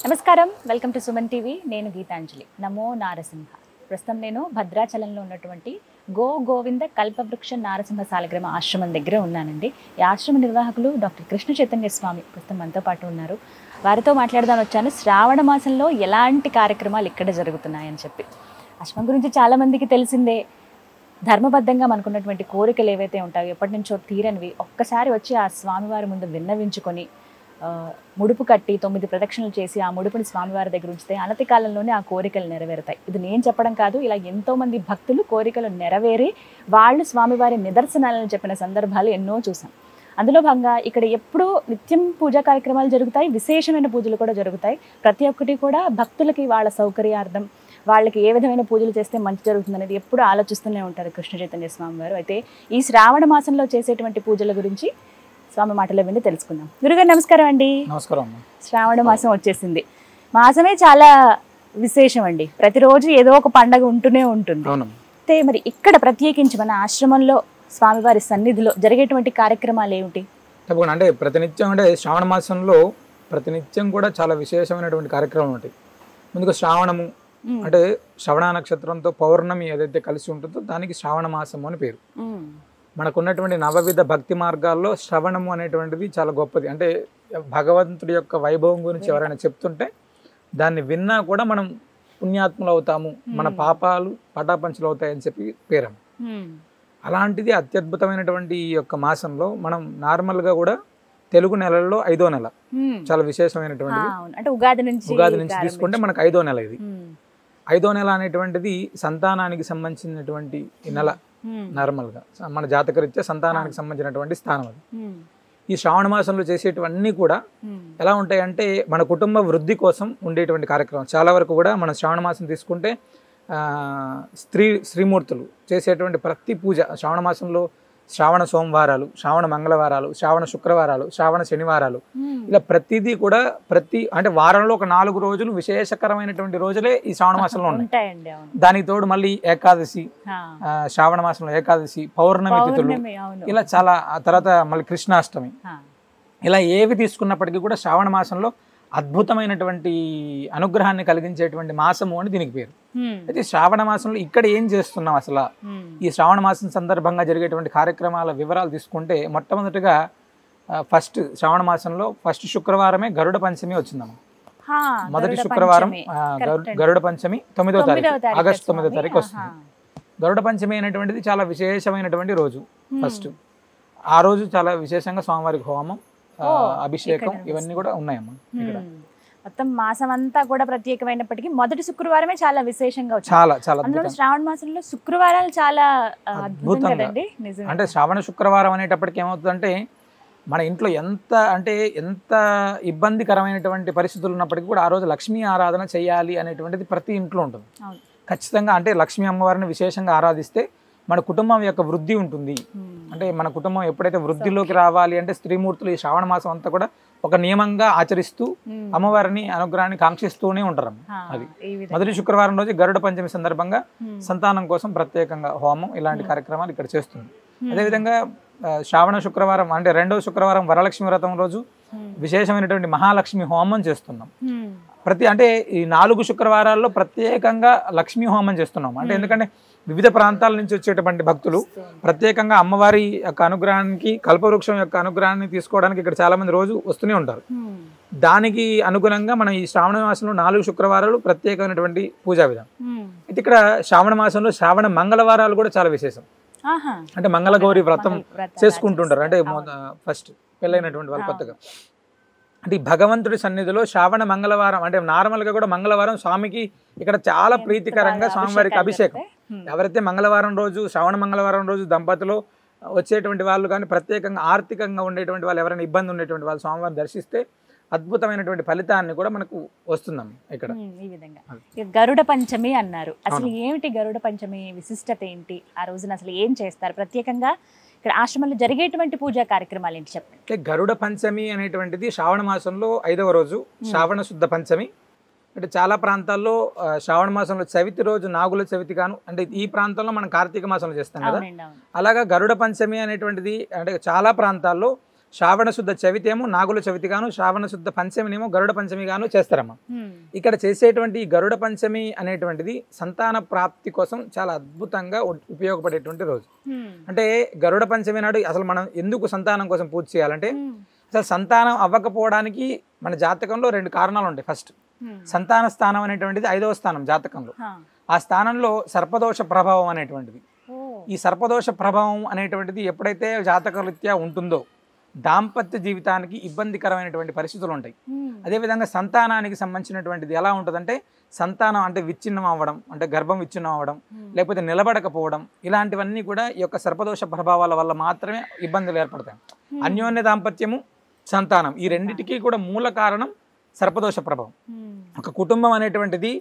నమస్కారం, welcome to Suman TV. నేను గీతాంజలి. నమో నారసింహ. ప్రస్తుతం నేను భద్రాచలంలో ఉన్నటువంటి గోవింద కల్పవృక్ష నారసింహ సాలగ్రామ ఆశ్రమం దగ్గర ఉన్నానండి. ఈ ఆశ్రమ నిర్వాహకులు డాక్టర్ కృష్ణ చైతన్య స్వామి ప్రస్తుతం మనతో పాటు ఉన్నారు. వారితో మాట్లాడదాని వచ్చాను. శ్రావణ మాసంలో ఎలాంటి కార్యక్రమాలు ఇక్కడ జరుగుతున్నాయని చెప్పి. ఆశ్రమం గురించి చాలామందికి తెలిసిందే. ధర్మబద్ధంగా మనకున్నటువంటి కోరికలు ఏవైతే ఉంటాయో ఎప్పటి నుంచో తీరనివి ఒక్కసారి వచ్చి ఆ స్వామివారి ముందు విన్నవించుకొని ముడుపు కట్టి 9 ప్రదక్షిణలు చేసి ఆ ముడుపుని స్వామివారి దగ్గర ఉంచితే అనతి కాలంలోనే ఆ కోరికలు నెరవేరుతాయి. ఇది నేను చెప్పడం కాదు, ఇలా ఎంతోమంది భక్తులు కోరికలు నెరవేరి వాళ్ళు స్వామివారి నిదర్శనాలను చెప్పిన సందర్భాలు ఎన్నో చూసాం. అందులో భాగంగా ఇక్కడ ఎప్పుడూ నిత్యం పూజా కార్యక్రమాలు జరుగుతాయి, విశేషమైన పూజలు కూడా జరుగుతాయి. ప్రతి ఒక్కటి కూడా భక్తులకి వాళ్ళ సౌకర్యార్థం, వాళ్ళకి ఏ విధమైన పూజలు చేస్తే మంచి జరుగుతుంది అనేది ఎప్పుడు ఆలోచిస్తూనే ఉంటారు కృష్ణ చైతన్య స్వామి వారు. అయితే ఈ శ్రావణ మాసంలో చేసేటువంటి పూజల గురించి స్వామి మాటలో విని తెలుసుకుందాం. గురుగారు నమస్కారం అండి. నమస్కారం. శ్రావణ మాసం వచ్చేసింది. మాసమే చాలా విశేషం అండి. ప్రతిరోజు ఏదో ఒక పండగ ఉంటూనే ఉంటుంది. అయితే మరి ఇక్కడ ప్రత్యేకించి మన ఆశ్రమంలో స్వామివారి సన్నిధిలో జరిగేటువంటి కార్యక్రమాలు ఏమిటి? తప్పకుండా. అంటే ప్రతినిత్యం అంటే శ్రావణ మాసంలో ప్రతినిత్యం కూడా చాలా విశేషమైనటువంటి కార్యక్రమం ఉంటాయి. ముందుగా శ్రావణము అంటే శ్రవణ నక్షత్రంతో పౌర్ణమి ఏదైతే కలిసి ఉంటుందో దానికి శ్రావణ మాసము అని పేరు. మనకున్నటువంటి నవవిధ భక్తి మార్గాల్లో శ్రవణము అనేటువంటిది చాలా గొప్పది. అంటే భగవంతుడి యొక్క వైభవం గురించి ఎవరైనా చెప్తుంటే దాన్ని విన్నా కూడా మనం పుణ్యాత్ములు అవుతాము, మన పాపాలు పటాపంచలు అవుతాయని చెప్పి పేరం. అలాంటిది అత్యద్భుతమైనటువంటి ఈ యొక్క మాసంలో మనం నార్మల్గా కూడా తెలుగు నెలల్లో 5వ నెల చాలా విశేషమైనటువంటిది. ఉగాది నుంచి తీసుకుంటే మనకు 5వ నెల. ఇది 5వ నెల అనేటువంటిది సంతానానికి సంబంధించినటువంటి నెల. నార్మల్గా మన జాతకరీత్యా సంతానానికి సంబంధించినటువంటి స్థానం అది. ఈ శ్రావణ మాసంలో చేసేటివన్నీ కూడా ఎలా ఉంటాయంటే మన కుటుంబ వృద్ధి కోసం ఉండేటువంటి కార్యక్రమం. చాలా వరకు కూడా మన శ్రావణ మాసం తీసుకుంటే శ్రీమూర్తులు చేసేటువంటి ప్రతి పూజ శ్రావణ మాసంలో శ్రావణ సోమవారాలు, శ్రావణ మంగళవారాలు, శ్రావణ శుక్రవారాలు, శ్రావణ శనివారాలు, ఇలా ప్రతిదీ కూడా అంటే వారంలో ఒక 4 రోజులు విశేషకరమైనటువంటి రోజులే ఈ శ్రావణ మాసంలో ఉన్నాయి. దానికి తోడు మళ్ళీ ఏకాదశి, శ్రావణ మాసంలో ఏకాదశి, పౌర్ణమి తిథులు, ఇలా చాలా. తర్వాత మళ్ళీ కృష్ణాష్టమి, ఇలా ఏవి తీసుకున్నప్పటికీ కూడా శ్రావణ మాసంలో అద్భుతమైనటువంటి అనుగ్రహాన్ని కలిగించేటువంటి మాసము అని దీనికి పేరు. అయితే శ్రావణ మాసంలో ఇక్కడ ఏం చేస్తున్నాం అసలు? ఈ శ్రావణ మాసం సందర్భంగా జరిగేటువంటి కార్యక్రమాల వివరాలు తీసుకుంటే మొట్టమొదటిగా ఫస్ట్ శ్రావణ మాసంలో ఫస్ట్ శుక్రవారమే గరుడ పంచమి వచ్చిందమ్మ. మొదటి శుక్రవారం గరుడ పంచమి 9వ తారీఖు, ఆగస్టు 9వ తారీఖు వస్తుంది. గరుడ పంచమి అనేటువంటిది చాలా విశేషమైనటువంటి రోజు. ఫస్ట్ ఆ రోజు చాలా విశేషంగా స్వామివారికి హోమం, అభిషేకం ఇవన్నీ కూడా ఉన్నాయమ్మా. ఇక్కడ మొత్తం మాసం అంతా కూడా ప్రత్యేకమైనప్పటికీ మొదటి శుక్రవారమే చాలా విశేషంగా చాలా చాలా శ్రావణ మాసంలో శుక్రవారాలు చాలా అద్భుతంగా. అంటే శ్రావణ శుక్రవారం అనేటప్పటికి ఏమవుతుందంటే మన ఇంట్లో ఎంత ఇబ్బందికరమైనటువంటి పరిస్థితులు ఉన్నప్పటికీ కూడా ఆ రోజు లక్ష్మీ ఆరాధన చేయాలి అనేటువంటిది ప్రతి ఇంట్లో ఉంటుంది ఖచ్చితంగా. అంటే లక్ష్మీ అమ్మవారిని విశేషంగా ఆరాధిస్తే మన కుటుంబం యొక్క వృద్ధి ఉంటుంది. అంటే మన కుటుంబం ఎప్పుడైతే వృద్ధిలోకి రావాలి అంటే స్త్రీమూర్తులు ఈ శ్రావణ మాసం అంతా కూడా ఒక నియమంగా ఆచరిస్తూ అమ్మవారిని అనుగ్రహాన్ని కాంక్షిస్తూనే ఉంటారు. అది మొదటి శుక్రవారం రోజు గరుడ పంచమి సందర్భంగా సంతానం కోసం ప్రత్యేకంగా హోమం ఇలాంటి కార్యక్రమాలు ఇక్కడ చేస్తుంది. అదేవిధంగా శ్రావణ శుక్రవారం అంటే 2వ శుక్రవారం వరలక్ష్మి వ్రతం రోజు విశేషమైనటువంటి మహాలక్ష్మి హోమం చేస్తున్నాం. అంటే ఈ 4 శుక్రవారాల్లో ప్రత్యేకంగా లక్ష్మీ హోమం చేస్తున్నాం. అంటే ఎందుకంటే వివిధ ప్రాంతాల నుంచి వచ్చేటువంటి భక్తులు ప్రత్యేకంగా అమ్మవారి యొక్క అనుగ్రహానికి, కల్పవృక్షం యొక్క అనుగ్రహాన్ని తీసుకోవడానికి ఇక్కడ చాలా మంది రోజు వస్తూనే ఉంటారు. దానికి అనుగుణంగా మనం ఈ శ్రావణ మాసంలో 4 శుక్రవారాలు ప్రత్యేకమైనటువంటి పూజా విధానం. అయితే ఇక్కడ శ్రావణ మాసంలో శ్రావణ మంగళవారాలు కూడా చాలా విశేషం. అంటే మంగళగౌరి వ్రతం చేసుకుంటుంటారు. అంటే ఫస్ట్ పెళ్ళైనటువంటి వాళ్ళు కొత్తగా అంటే భగవంతుడి సన్నిధిలో శ్రావణ మంగళవారం అంటే నార్మల్గా కూడా మంగళవారం స్వామికి ఇక్కడ చాలా ప్రీతికరంగా స్వామివారికి అభిషేకం. ఎవరైతే మంగళవారం రోజు శ్రావణ మంగళవారం రోజు దంపతులు వచ్చేటువంటి వాళ్ళు కానీ ప్రత్యేకంగా ఆర్థికంగా ఉండేటువంటి వాళ్ళు ఎవరైనా ఇబ్బంది ఉండేటువంటి వాళ్ళు స్వామివారిని దర్శిస్తే అద్భుతమైనటువంటి ఫలితాన్ని కూడా మనకు వస్తుందం. ఇక్కడ ఈ విధంగా గరుడ పంచమి అన్నారు. అసలు ఏమిటి గరుడ పంచమి విశిష్టత ఏంటి? ఆ రోజున అసలు ఏం చేస్తారు? ప్రత్యేకంగా ఇక్కడ ఆశ్రమంలో జరిగేటువంటి పూజా కార్యక్రమాలు ఏంటి చెప్పండి. గరుడ పంచమి అనేటువంటిది శ్రావణ మాసంలో 5వ రోజు, శ్రావణ శుద్ధ పంచమి. అంటే చాలా ప్రాంతాల్లో శ్రావణ మాసంలో చవితి రోజు నాగుల చవితి గాను, అంటే ఈ ప్రాంతంలో మనం కార్తీక మాసంలో చేస్తాం కదా, అలాగా గరుడ పంచమి అనేటువంటిది అంటే చాలా ప్రాంతాల్లో శ్రావణ శుద్ధ చవితేమో నాగుల చవితిగాను, శ్రావణ శుద్ధ పంచమినేమో గరుడ పంచమిగాను చేస్తారమ్మా. ఇక్కడ చేసేటువంటి ఈ గరుడ పంచమి అనేటువంటిది సంతాన ప్రాప్తి కోసం చాలా అద్భుతంగా ఉపయోగపడేటువంటి రోజు. అంటే గరుడ పంచమి నాడు అసలు మనం ఎందుకు సంతానం కోసం పూజ చేయాలంటే, అసలు సంతానం అవ్వకపోవడానికి మన జాతకంలో 2 కారణాలు ఉంటాయి. ఫస్ట్, సంతాన స్థానం అనేటువంటిది 5వ స్థానం జాతకంలో. ఆ స్థానంలో సర్పదోష ప్రభావం అనేటువంటిది. ఈ సర్పదోష ప్రభావం అనేటువంటిది ఎప్పుడైతే జాతకరీత్యా ఉంటుందో దాంపత్య జీవితానికి ఇబ్బందికరమైనటువంటి పరిస్థితులు ఉంటాయి. అదేవిధంగా సంతానానికి సంబంధించినటువంటిది ఎలా ఉంటుందంటే, సంతానం అంటే విచ్ఛిన్నం అవ్వడం, అంటే గర్భం విచ్ఛిన్నం అవ్వడం, లేకపోతే నిలబడకపోవడం, ఇలాంటివన్నీ కూడా ఈ యొక్క సర్పదోష ప్రభావాల వల్ల మాత్రమే ఇబ్బందులు ఏర్పడతాయి. అన్యోన్య దాంపత్యము, సంతానం, ఈ రెండింటికి కూడా మూల కారణం సర్పదోష ప్రభావం. ఒక కుటుంబం అనేటువంటిది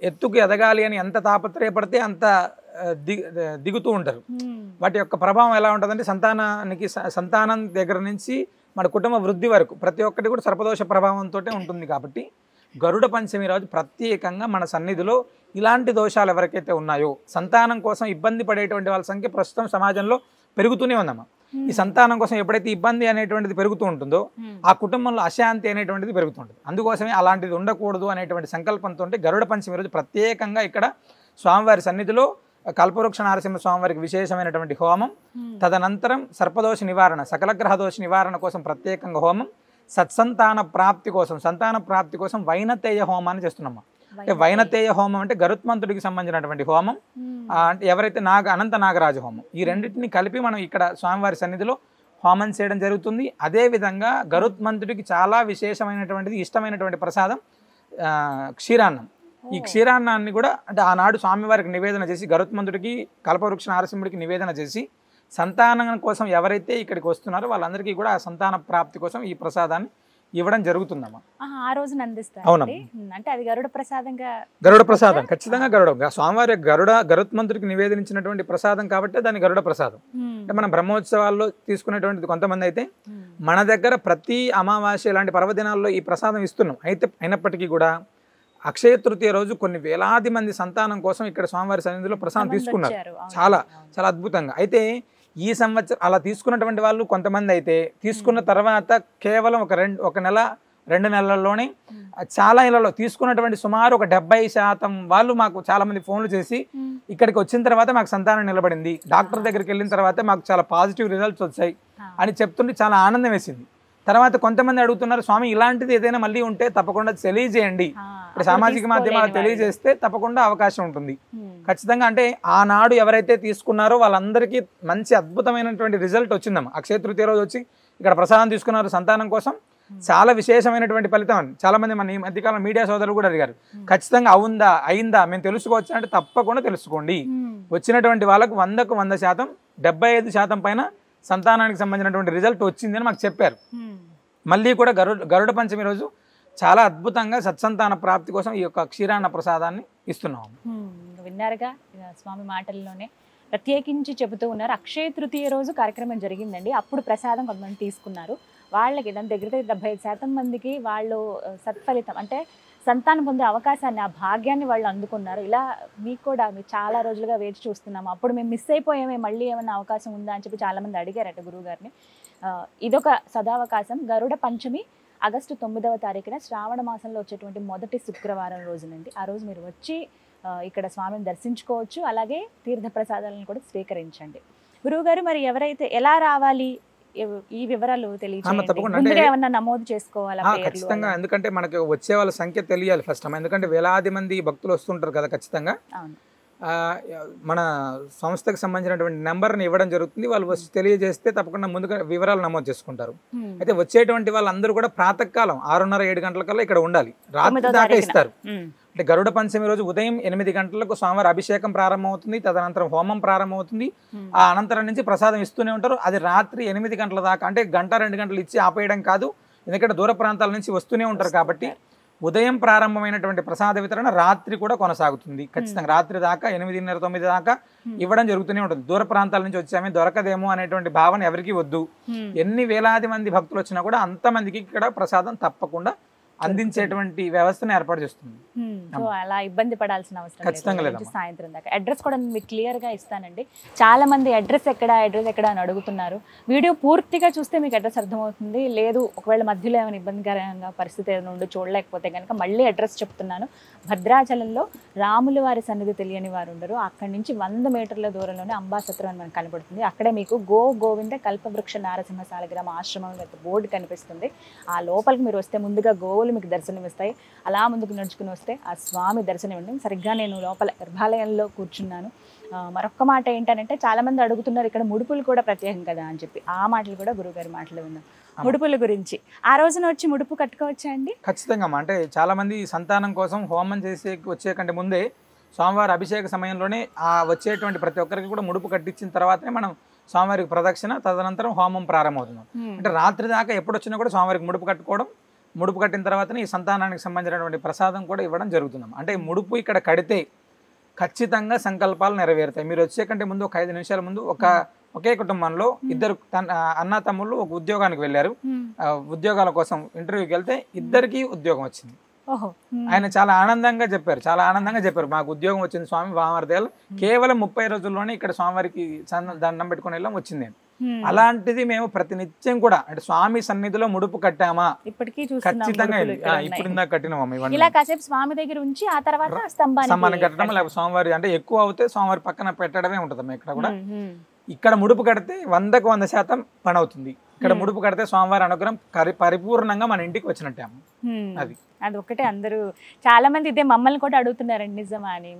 ఎత్తుకు ఎదగాలి అని ఎంత తాపత్రయపడితే అంత దిగుతూ ఉంటారు. వాటి యొక్క ప్రభావం ఎలా ఉంటుందంటే, సంతానం దగ్గర నుంచి మన కుటుంబ వృద్ధి వరకు ప్రతి ఒక్కటి కూడా సర్పదోష ప్రభావంతో ఉంటుంది. కాబట్టి గరుడ పంచమి రోజు ప్రత్యేకంగా మన సన్నిధిలో ఇలాంటి దోషాలు ఎవరికైతే ఉన్నాయో, సంతానం కోసం ఇబ్బంది పడేటువంటి వాళ్ళ సంఖ్య ప్రస్తుతం సమాజంలో పెరుగుతూనే ఉందమ్మా. ఈ సంతానం కోసం ఎప్పుడైతే ఇబ్బంది అనేటువంటిది పెరుగుతూ ఉంటుందో ఆ కుటుంబంలో అశాంతి అనేటువంటిది పెరుగుతుంటుంది. అందుకోసమే అలాంటిది ఉండకూడదు అనేటువంటి సంకల్పంతో గరుడ పంచమి రోజు ప్రత్యేకంగా ఇక్కడ స్వామివారి సన్నిధిలో కల్పవృక్ష నారసింహ స్వామివారికి విశేషమైనటువంటి హోమం, తదనంతరం సర్పదోష నివారణ, సకల గ్రహ దోష నివారణ కోసం ప్రత్యేకంగా హోమం, సత్సంతాన ప్రాప్తి కోసం, సంతాన ప్రాప్తి కోసం వైనతేయ హోమాన్ని చేస్తున్నామా. అంటే వైనతేయ హోమం అంటే గరుత్మంతుడికి సంబంధించినటువంటి హోమం, అంటే ఎవరైతే అనంత నాగరాజ హోమం, ఈ రెండింటిని కలిపి మనం ఇక్కడ స్వామివారి సన్నిధిలో హోమం చేయడం జరుగుతుంది. అదేవిధంగా గరుత్మంతుడికి చాలా విశేషమైనటువంటిది, ఇష్టమైనటువంటి ప్రసాదం క్షీరాన్నం. ఈ క్షీరాన్నాన్ని కూడా అంటే ఆనాడు స్వామివారికి నివేదన చేసి, గరుత్మంతుడికి కల్పవృక్ష నారసింహుడికి నివేదన చేసి, సంతానం కోసం ఎవరైతే ఇక్కడికి వస్తున్నారో వాళ్ళందరికీ కూడా ఆ సంతాన ప్రాప్తి కోసం ఈ ప్రసాదాన్ని ఇవ్వడం జరుగుతుందమ్మా. ఆ రోజున అందిస్తారు. అవునమ్మా. అంటే అది గరుడ ప్రసాదంగా, గరుడ ప్రసాదం ఖచ్చితంగా స్వామివారి గరుత్మంతుడికి నివేదించినటువంటి ప్రసాదం కాబట్టి దాని గరుడ ప్రసాదం. అంటే మనం బ్రహ్మోత్సవాల్లో తీసుకునేటువంటిది కొంతమంది అయితే మన దగ్గర ప్రతి అమావాస్య ఇలాంటి పర్వదినాల్లో ఈ ప్రసాదం ఇస్తున్నాం. అయినప్పటికీ కూడా అక్షయ తృతీయ రోజు కొన్ని వేలాది మంది సంతానం కోసం ఇక్కడ స్వామివారి సన్నిధిలో ప్రసాదం తీసుకున్నారు. చాలా చాలా అద్భుతంగా. అయితే ఈ సంవత్సరం అలా తీసుకున్నటువంటి వాళ్ళు కొంతమంది అయితే తీసుకున్న తర్వాత కేవలం ఒక నెల 2 నెలల్లోనే చాలా ఇళ్లలో తీసుకున్నటువంటి సుమారు ఒక 70% వాళ్ళు మాకు చాలా మంది ఫోన్లు చేసి, ఇక్కడికి వచ్చిన తర్వాత మాకు సంతానం నిలబడింది, డాక్టర్ దగ్గరికి వెళ్ళిన తర్వాత మాకు చాలా పాజిటివ్ రిజల్ట్స్ వచ్చాయి అని చెప్తుంటే చాలా ఆనందం వేసింది. తర్వాత కొంతమంది అడుగుతున్నారు, స్వామి ఇలాంటిది ఏదైనా మళ్ళీ ఉంటే తప్పకుండా తెలియజేయండి, ఇప్పుడు సామాజిక మాధ్యమాలు తెలియజేస్తే తప్పకుండా అవకాశం ఉంటుంది ఖచ్చితంగా. అంటే ఆనాడు ఎవరైతే తీసుకున్నారో వాళ్ళందరికీ మంచి అద్భుతమైనటువంటి రిజల్ట్ వచ్చిందమ్మా. అక్షయ తృతీయ రోజు వచ్చి ఇక్కడ ప్రసాదం తీసుకున్నారు సంతానం కోసం, చాలా విశేషమైనటువంటి ఫలితం అని చాలా మంది మన ఈ మధ్యకాలం మీడియా సోదరులు కూడా అడిగారు. ఖచ్చితంగా అయిందా మేము తెలుసుకోవచ్చు అంటే తప్పకుండా తెలుసుకోండి. వచ్చినటువంటి వాళ్ళకు 100కు 100%, 75% పైన సంతానానికి సంబంధించినటువంటి రిజల్ట్ వచ్చిందని మాకు చెప్పారు. మళ్ళీ కూడా గరుడ పంచమి రోజు చాలా అద్భుతంగా సత్సంతాన ప్రాప్తి కోసం ఈ యొక్క క్షీరాన్న ప్రసాదాన్ని ఇస్తున్నాము. విన్నారుగా స్వామి మాటల్లోనే ప్రత్యేకించి చెబుతూ ఉన్నారు. అక్షయ తృతీయ రోజు కార్యక్రమం జరిగిందండి. అప్పుడు ప్రసాదం కొంతమంది తీసుకున్నారు. వాళ్ళకి దాని దగ్గర 70% మందికి వాళ్ళు సత్ఫలితం అంటే సంతానం పొందే అవకాశాన్ని, ఆ భాగ్యాన్ని వాళ్ళు అందుకున్నారు. ఇలా మీకు కూడా మీరు చాలా రోజులుగా వేచి చూస్తున్నాము, అప్పుడు మేము మిస్ అయిపోయామే, మళ్ళీ ఏమైనా అవకాశం ఉందా అని చెప్పి చాలామంది అడిగారట గురువుగారిని. ఇదొక సదావకాశం. గరుడ పంచమి ఆగస్టు 9వ తారీఖున శ్రావణ మాసంలో వచ్చేటువంటి మొదటి శుక్రవారం రోజునండి. ఆ రోజు మీరు వచ్చి ఇక్కడ స్వామిని దర్శించుకోవచ్చు, అలాగే తీర్థ ప్రసాదాలను కూడా స్వీకరించండి. గురువుగారు, మరి ఎవరైతే ఎలా రావాలి ఈ వివరాలు తెలియజేయండి. ఏమన్నా నమోదు చేసుకోవాలా? ఖచ్చితంగా, ఎందుకంటే మనకి వచ్చే వాళ్ళ సంఖ్య తెలియాలి ఫస్ట్. ఎందుకంటే వేలాది మంది భక్తులు వస్తుంటారు కదా. ఖచ్చితంగా మన సంస్థకు సంబంధించినటువంటి నెంబర్ని ఇవ్వడం జరుగుతుంది. వాళ్ళు వచ్చి తెలియజేస్తే తప్పకుండా ముందుగా వివరాలు నమోదు చేసుకుంటారు. అయితే వచ్చేటువంటి వాళ్ళందరూ కూడా ప్రాతకాలం 6:30-7 గంటలకల్లా ఇక్కడ ఉండాలి. రాత్రి దాకా ఇస్తారు. అంటే గరుడ పంచమి రోజు ఉదయం 8 గంటలకు స్వామివారి అభిషేకం ప్రారంభమవుతుంది, తదనంతరం హోమం ప్రారంభమవుతుంది. ఆ అనంతరం నుంచి ప్రసాదం ఇస్తూనే ఉంటారు. అది రాత్రి 8 గంటల దాకా, అంటే 1-2 గంటలు ఇచ్చి ఆపేయడం కాదు. ఎందుకంటే దూర ప్రాంతాల నుంచి వస్తూనే ఉంటారు కాబట్టి ఉదయం ప్రారంభమైనటువంటి ప్రసాద వితరణ రాత్రి కూడా కొనసాగుతుంది. ఖచ్చితంగా రాత్రి దాకా 8:30-9 దాకా ఇవ్వడం జరుగుతూనే ఉంటుంది. దూర ప్రాంతాల నుంచి వచ్చామే దొరకదేమో అనేటువంటి భావన ఎవరికి వద్దు. ఎన్ని వేలాది మంది భక్తులు వచ్చినా కూడా అంతమందికి ఇక్కడ ప్రసాదం తప్పకుండా అందించేటువంటి వ్యవస్థను ఏర్పాటు చేస్తుంది. సో అలా ఇబ్బంది పడాల్సిన అవసరం ఖచ్చితంగా లేదు. లేదమ్మా. సాయంత్రం దాకా అడ్రస్ కూడా మీకు క్లియర్ గా ఇస్తానండి. చాలా మంది అడ్రస్ ఎక్కడ అని అడుగుతున్నారు. వీడియో పూర్తిగా చూస్తే మీకు అడ్రస్ అర్థమవుతుంది. లేదు ఒకవేళ మధ్యలో ఏమైనా ఇబ్బందికరంగా పరిస్థితి ఏదైనా ఉండి చూడలేకపోతే కనుక మళ్ళీ అడ్రస్ చెప్తున్నాను. భద్రాచలంలో రాముల వారి సన్నిధి తెలియని వారు ఉండరు. అక్కడి నుంచి 100 మీటర్ల దూరంలోనే అంబాసత్రం అని మనకు కనబడుతుంది. అక్కడే మీకు గోవింద కల్పవృక్ష నారసింహ సాలగ్రామ ఆశ్రమం బోర్డు కనిపిస్తుంది. ఆ లోపలికి మీరు వస్తే ముందుగా గోవులు మీకు దర్శనమిస్తాయి. అలా ముందుకు నడుచుకుని వస్తే ఆ స్వామి దర్శనం ఇవ్వండి. సరిగ్గా నేను లోపల గర్భాలయంలో కూర్చున్నాను. మరొక్క మాట ఏంటంటే చాలా మంది అడుగుతున్నారు ఇక్కడ ముడుపులు కూడా ప్రత్యేకం కదా అని చెప్పి. ఆ మాటలు కూడా గురువుగారి మాటలు విన్నాం. ముడుపుల గురించి ఆ రోజున వచ్చి ముడుపు కట్టుకోవచ్చా అండి? ఖచ్చితంగా. అంటే చాలా మంది సంతానం కోసం హోమం వచ్చే కంటే ముందే స్వామివారి అభిషేక సమయంలోనే ఆ వచ్చేటువంటి ప్రతి ఒక్కరికి కూడా ముడుపు కట్టించిన తర్వాతనే మనం స్వామివారికి ప్రదక్షిణ, తదనంతరం హోమం ప్రారంభమవుతుంది. అంటే రాత్రి దాకా ఎప్పుడు వచ్చినా కూడా స్వామివారికి ముడుపు కట్టుకోవడం, ముడుపు కట్టిన తర్వాతనే ఈ సంతానానికి సంబంధించినటువంటి ప్రసాదం కూడా ఇవ్వడం జరుగుతుంది. అంటే ముడుపు ఇక్కడ కడితే ఖచ్చితంగా సంకల్పాలు నెరవేరుతాయి. మీరు వచ్చే కంటే ముందు ఒక 5 నిమిషాల ముందు ఒకే కుటుంబంలో ఇద్దరు అన్న తమ్ముళ్ళు ఒక ఉద్యోగానికి వెళ్ళారు. ఉద్యోగాల కోసం ఇంటర్వ్యూకి వెళ్తే ఇద్దరికి ఉద్యోగం వచ్చింది. ఆయన చాలా ఆనందంగా చెప్పారు మాకు ఉద్యోగం వచ్చింది స్వామి వామర్దేలు కేవలం 30 రోజుల్లోనే ఇక్కడ స్వామివారికి దండం పెట్టుకుని వెళ్ళాం వచ్చింది. అలాంటిది మేము ప్రతినిత్యం కూడా అంటే స్వామి సన్నిధిలో ముడుపు కట్టామా ఖచ్చితంగా ఇప్పుడు ఇందాక కట్టినామా ఇలా కాసేపు స్వామి దగ్గర ఉంచి ఆ తర్వాత స్తంభాన్ని కట్టడం, లేకపోతే స్వామివారి అంటే ఎక్కువ అవుతే స్వామివారి పక్కన పెట్టడమే ఉంటుందమ్మా. ఇక్కడ కూడా ఇక్కడ ముడుపు కడితే 100కు 100% పని అవుతుంది. ఇక్కడ ముడుపు కడితే స్వామివారి అనుగ్రహం పరిపూర్ణంగా మన ఇంటికి వచ్చినట్టే. అది ఒకటే అందరూ చాలా మంది ఇదే మమ్మల్ని కూడా అడుగుతున్నారండి నిజమా అని.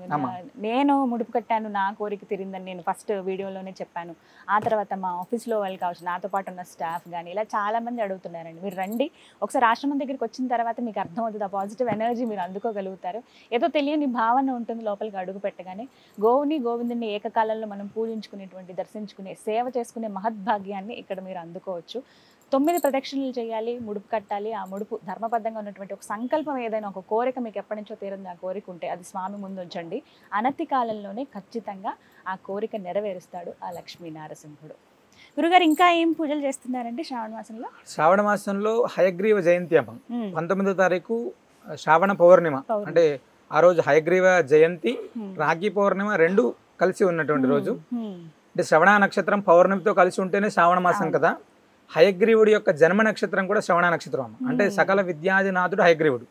నేను ముడుపు కట్టాను, నా కోరిక తీరిందని నేను ఫస్ట్ వీడియోలోనే చెప్పాను. ఆ తర్వాత మా ఆఫీస్లో వాళ్ళు కావచ్చు, నాతో పాటు ఉన్న స్టాఫ్ కానీ ఇలా చాలా మంది అడుగుతున్నారండి. మీరు రండి ఒకసారి ఆశ్రమం దగ్గరికి వచ్చిన తర్వాత మీకు అర్థమవుతుంది. ఆ పాజిటివ్ ఎనర్జీ మీరు అందుకోగలుగుతారు. ఏదో తెలియని భావన ఉంటుంది లోపలికి అడుగు పెట్టగానే. గోవిందుని ఏకకాలంలో మనం పూజించుకునేటువంటి, దర్శించుకునే, సేవ చేసుకునే మహద్భాగ్యాన్ని ఇక్కడ మీరు అందుకోవచ్చు. 9 ప్రదక్షిణలు చేయాలి, ముడుపు కట్టాలి. ఆ ముడుపు ధర్మబద్ధంగా ఉన్నటువంటి ఒక సంకల్పం ఏదైనా ఒక కోరిక మీకు ఎప్పటి నుంచో తీరింది ఆ కోరిక ఉంటే అది స్వామి ముందు ఉంచండి. అనతి కాలంలోనే ఖచ్చితంగా ఆ కోరిక నెరవేరుస్తాడు ఆ లక్ష్మీ నారసింహుడు. గురుగారు ఇంకా ఏం పూజలు చేస్తున్నారండి శ్రావణ మాసంలో? శ్రావణ మాసంలో హయగ్రీవ జయంతి అమ్మ 19వ తారీఖు శ్రావణ పౌర్ణిమ. అంటే ఆ రోజు హయగ్రీవ జయంతి, రాఖీ పౌర్ణిమ 2 కలిసి ఉన్నటువంటి రోజు. అంటే శ్రవణ నక్షత్రం పౌర్ణమితో కలిసి ఉంటేనే శ్రావణ మాసం కదా. హయగ్రీవుడి యొక్క జన్మ నక్షత్రం కూడా శ్రవణ నక్షత్రం. అంటే సకల విద్యాధినాథుడు హయగ్రీవుడు.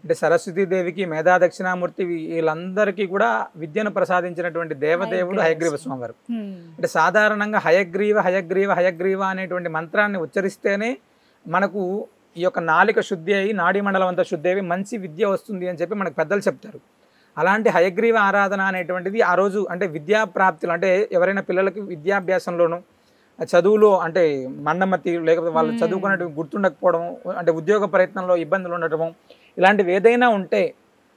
అంటే సరస్వతీదేవికి, మేధా దక్షిణామూర్తి వీళ్ళందరికీ కూడా విద్యను ప్రసాదించినటువంటి దేవదేవుడు హయగ్రీవ స్వామివారు. అంటే సాధారణంగా హయగ్రీవ హయగ్రీవ హయగ్రీవ అనేటువంటి మంత్రాన్ని ఉచ్చరిస్తేనే మనకు ఈ యొక్క నాలిక శుద్ధి అయ్యి నాడీ మండలం అంతా శుద్ధి అయ్యి మంచి విద్య వస్తుంది అని చెప్పి మనకు పెద్దలు చెప్తారు. అలాంటి హయగ్రీవ ఆరాధన అనేటువంటిది ఆ రోజు అంటే విద్యా ప్రాప్తులు, అంటే ఎవరైనా పిల్లలకి విద్యాభ్యాసంలోనూ చదువులో అంటే మందమతి, లేకపోతే వాళ్ళు చదువుకున్నట్టు గుర్తుండకపోవడం, అంటే ఉద్యోగ ప్రయత్నంలో ఇబ్బందులు ఉండటము, ఇలాంటివి ఏదైనా ఉంటే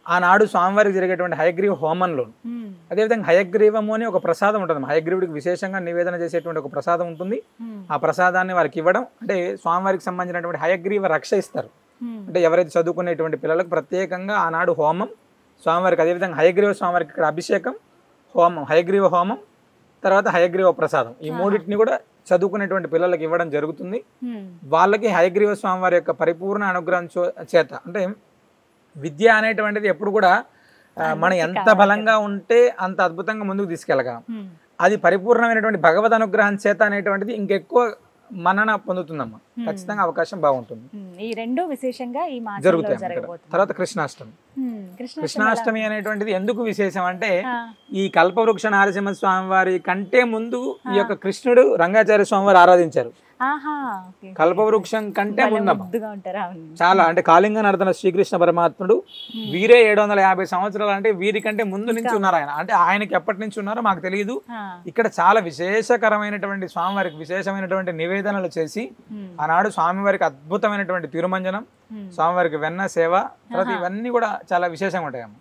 ఆనాడు స్వామివారికి జరిగేటువంటి హయగ్రీవ హోమంలో, అదేవిధంగా హయగ్రీవము అని ఒక ప్రసాదం ఉంటుంది. హయగ్రీవుడికి విశేషంగా నివేదన చేసేటువంటి ఒక ప్రసాదం ఉంటుంది. ఆ ప్రసాదాన్ని వారికి ఇవ్వడం, అంటే స్వామివారికి సంబంధించినటువంటి హయగ్రీవ రక్ష ఇస్తారు. అంటే ఎవరైతే చదువుకునేటువంటి పిల్లలకు ప్రత్యేకంగా ఆనాడు హోమం స్వామివారికి, అదేవిధంగా హయగ్రీవ స్వామివారికి ఇక్కడ అభిషేకం, హోమం, హయగ్రీవ హోమం, తర్వాత హయగ్రీవ ప్రసాదం, ఈ మూడింటిని కూడా చదువుకునేటువంటి పిల్లలకి ఇవ్వడం జరుగుతుంది. వాళ్ళకి హయగ్రీవ స్వామి వారి యొక్క పరిపూర్ణ అనుగ్రహం చేత, అంటే విద్య అనేటువంటిది ఎప్పుడు కూడా మనం ఎంత బలంగా ఉంటే అంత అద్భుతంగా ముందుకు తీసుకెళ్ళగలం. అది పరిపూర్ణమైనటువంటి భగవద్ అనుగ్రహం చేత అనేటువంటిది ఇంకెక్కువ మన్నన పొందుతుందమ్మా. ఖచ్చితంగా అవకాశం బాగుంటుంది. ఈ రెండు విశేషంగా ఈ జరుగుతాయి. తర్వాత కృష్ణాష్టమి. కృష్ణాష్టమి అనేటువంటిది ఎందుకు విశేషం అంటే, ఈ కల్పవృక్ష నారసింహ స్వామి వారి కంటే ముందు ఈ యొక్క కృష్ణుడు రంగాచార్య స్వామి వారు ఆరాధించారు. కల్పవృక్షం కంటే ముందమ్మా చాలా, అంటే కాళింగ నర్తన శ్రీకృష్ణ పరమాత్ముడు వీరే 750 సంవత్సరాలు, అంటే వీరికంటే ముందు నుంచి ఉన్నారు ఆయన. అంటే ఆయనకి ఎప్పటి నుంచి ఉన్నారో మాకు తెలియదు. ఇక్కడ చాలా విశేషకరమైనటువంటి స్వామివారికి విశేషమైనటువంటి నివేదనలు చేసి ఆనాడు స్వామివారికి అద్భుతమైనటువంటి తిరుమంజనం, స్వామివారికి వెన్న సేవ, తర్వాత ఇవన్నీ కూడా చాలా విశేషంగా ఉంటాయమ్మ.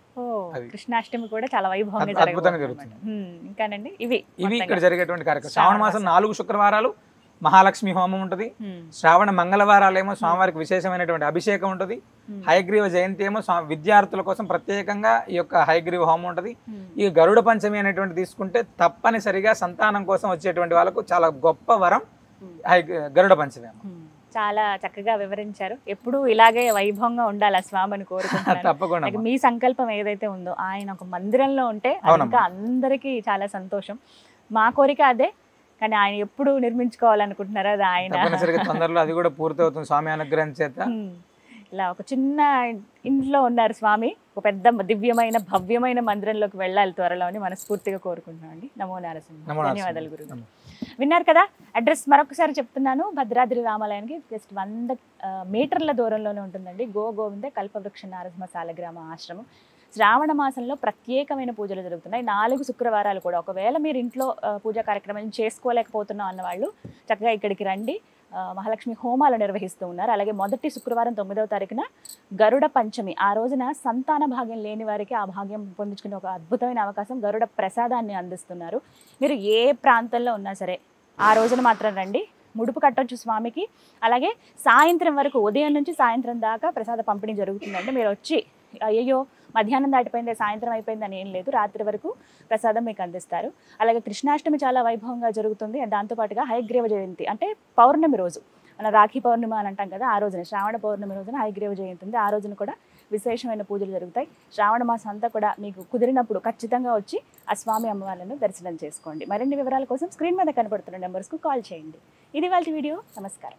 కృష్ణాష్టమి కూడా చాలా వైభవంగా అద్భుతంగా జరుగుతుంది. ఇంకానండి ఇవి ఇక్కడ జరిగేటువంటి కార్యక్రమం. శ్రావణ మాసం 4 శుక్రవారాలు మహాలక్ష్మి హోమం ఉంటుంది. శ్రావణ మంగళవారాలేమో స్వామివారికి విశేషమైనటువంటి అభిషేకం ఉంటుంది. హయగ్రీవ జయంతి ఏమో విద్యార్థుల కోసం ప్రత్యేకంగా ఈ యొక్క హయగ్రీవ హోమం ఉంటుంది. ఈ గరుడ పంచమి అనేటువంటి తీసుకుంటే తప్పనిసరిగా సంతానం కోసం వచ్చేటువంటి వాళ్ళకు చాలా గొప్ప వరం గరుడ పంచమి. చాలా చక్కగా వివరించారు. ఎప్పుడు ఇలాగే వైభవంగా ఉండాలి ఆ స్వామిని కోరుకుంటున్నాను. తప్పకుండా మీ సంకల్పం ఏదైతే ఉందో ఆయన ఒక మందిరంలో ఉంటే అది ఇంకా అందరికీ చాలా సంతోషం. మా కోరిక అదే, కానీ ఆయన ఎప్పుడు నిర్మించుకోవాలనుకుంటున్నారో అది ఆయన తొందరలో అది కూడా పూర్తి అవుతుంది స్వామి అనుగ్రహం చేత. ఇలా ఒక చిన్న ఇంట్లో ఉన్నారు స్వామి, ఒక పెద్ద దివ్యమైన భవ్యమైన మందిరంలోకి వెళ్ళాలి త్వరలో అని మనస్ఫూర్తిగా కోరుకుంటున్నాం అండి. నమో నారసింహ. ధన్యవాదాలు గురువు. విన్నారు కదా, అడ్రస్ మరొకసారి చెప్తున్నాను. భద్రాద్రి రామాలయానికి జస్ట్ 100 మీటర్ల దూరంలోనే ఉంటుందండి గోవింద కల్పవృక్ష నారసింహ సాలగ్రామ ఆశ్రమం. శ్రావణ మాసంలో ప్రత్యేకమైన పూజలు జరుగుతున్నాయి. 4 శుక్రవారాలు కూడా. ఒకవేళ మీరు ఇంట్లో పూజా కార్యక్రమం చేసుకోలేకపోతున్నాం అన్నవాళ్ళు చక్కగా ఇక్కడికి రండి. మహాలక్ష్మి హోమాలు నిర్వహిస్తూ ఉన్నారు. అలాగే మొదటి శుక్రవారం 9వ తారీఖున గరుడ పంచమి. ఆ రోజున సంతాన భాగ్యం లేని వారికి ఆ భాగ్యం పొందించుకునే ఒక అద్భుతమైన అవకాశం, గరుడ ప్రసాదాన్ని అందిస్తున్నారు. మీరు ఏ ప్రాంతంలో ఉన్నా సరే ఆ రోజున మాత్రం రండి, ముడుపు కట్టొచ్చు స్వామికి. అలాగే సాయంత్రం వరకు, ఉదయం నుంచి సాయంత్రం దాకా ప్రసాద పంపిణీ జరుగుతుందండి. మీరు వచ్చి అయ్యో మధ్యాహ్నం దాటిపోయింది సాయంత్రం అయిపోయింది అని ఏం లేదు, రాత్రి వరకు ప్రసాదం మీకు అందిస్తారు. అలాగే కృష్ణాష్టమి చాలా వైభవంగా జరుగుతుంది. దాంతోపాటుగా హయగ్రీవ జయంతి అంటే పౌర్ణమి రోజు, మన రాఖీ పౌర్ణమి అని అంటాం కదా, ఆ రోజున శ్రావణ పౌర్ణమి రోజున హయగ్రీవ జయంతి ఉంది. ఆ రోజున కూడా విశేషమైన పూజలు జరుగుతాయి. శ్రావణ మాసం అంతా కూడా మీకు కుదిరినప్పుడు ఖచ్చితంగా వచ్చి ఆ స్వామి అమ్మవార్లను దర్శనం చేసుకోండి. మరిన్ని వివరాల కోసం స్క్రీన్ మీద కనపడుతున్న నెంబర్స్కు కాల్ చేయండి. ఇది వాళ్ళ వీడియో. నమస్కారం.